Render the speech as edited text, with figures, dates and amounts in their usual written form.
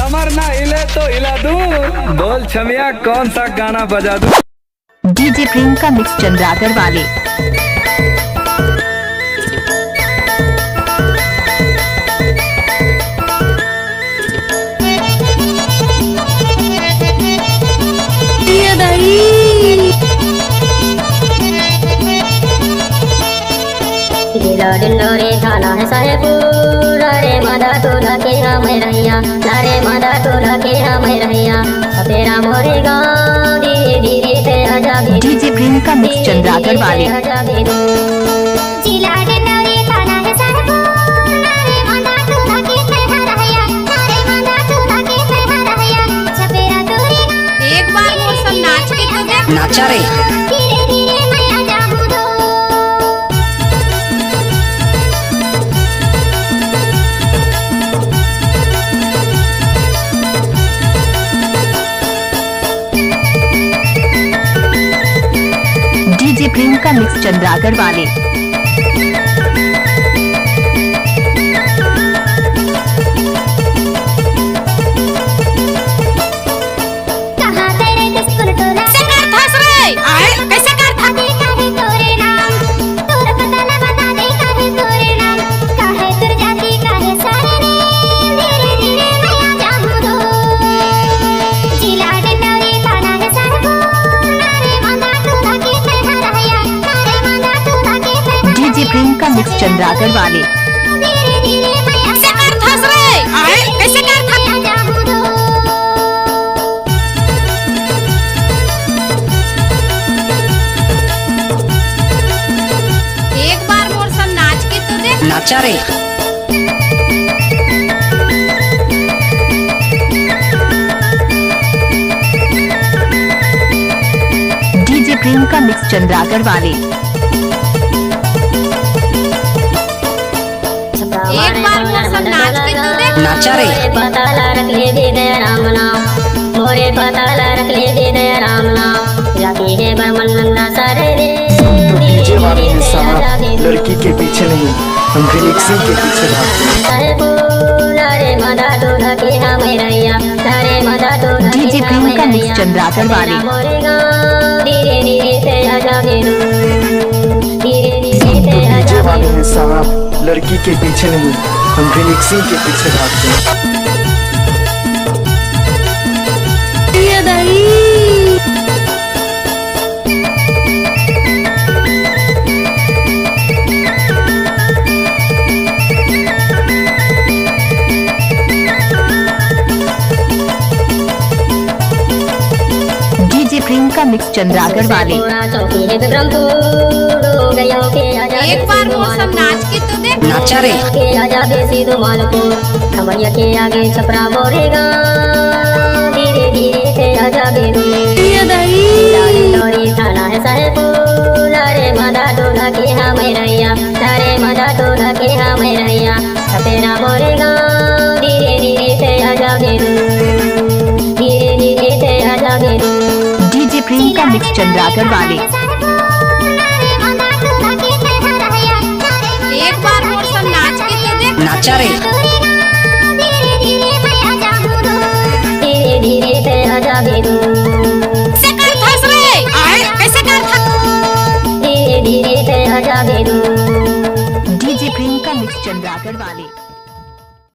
कमर ना हिले तो हिला दूं। बोल छमिया कौन सा गाना बजा दूं। डीजे प्रियंका मिक्स चंद्रागर वाले। रे थाना है साहेबपुर रे मादा टोला के हम रहिया रे मादा टोला के हम रहिया तेरा मोरे गाँव धीरे धीरे ते आजाद डीजे प्रियंका मिक्स चंद्रागर वाले। जिला डिंडोरी थाना है साहेबपुर रे मादा टोला के हम रहिया रे मादा टोला के हम रहिया छपेरा तोरे एक बार मोर संग नाच के तो देख। नाचा रे धीरे धीरे मैं जाऊं दो डीजे प्रियंका मिक्स चंद्रागर वाले। कहां तेरे किस्कुल टोला कैसे कर थस रे आए कैसे कर था काहे तोरे नाम तोर पता ना बता दे काहे तोरे नाम काहे तुर जाती काहे सारे ने धीरे धीरे मैं जाऊं दो जिला डिंडोरी थाना है साहेबपुर रे मादा टोला के हम रहिया रे मादा टोला के हम डीजे प्रियंका मिक्स चंद्रागर वाले। धीरे धीरे मैं कैसे कर थस रे आए कैसे कर था जाऊं दो एक बार मोर संग नाच के तो देख। नाचा रे डीजे प्रियंका मिक्स चंद्रागर वाले। एक बार मोर संग नाच के तो देख। नाचा रे पता रख ले दे राम नाम मोरे पता रख ले दे राम नाम जाती है बर्मन नंदा सारे रे डीजे वाले हैं साहब, लड़की के पीछे नहीं, हम फिनिक्सिंग के पीछे भागते हैं। रे मदा टोला के हम रहिया रे मदा टोला डीजे प्रियंका मिक्स चंद्रागर वाले। मोरे गाँव धीरे धीरे ते आजा धीरे धीरे ते डीजे आजा वाले हैं साहब, लड़की के पीछे नहीं, हम फिनिक्सिंग के पीछे भागते हैं। डीजे प्रियंका मिक्स चंद्रागर वाले। चौकी है ब्रह्मपुर गयो के आजा एक बार मोर संग नाच के तो देख। नाचा रे के आजा बेसी धुमालपुर खमरिया के आगे छपरा बोरेगा धीरे धीरे से आजा बेरू डोरी थाना है साहेबपुर रे मादा टोला के हम रहिया रे मादा टोला के हम रहिया छपेरा बोरेगा धीरे धीरे से आजा बेरू धीरे धीरे से आजा बेरू डीजे प्रियंका मिक्स चंद्रागर वाले। एक बार मोर संग नाच के तो देख। नाचा रे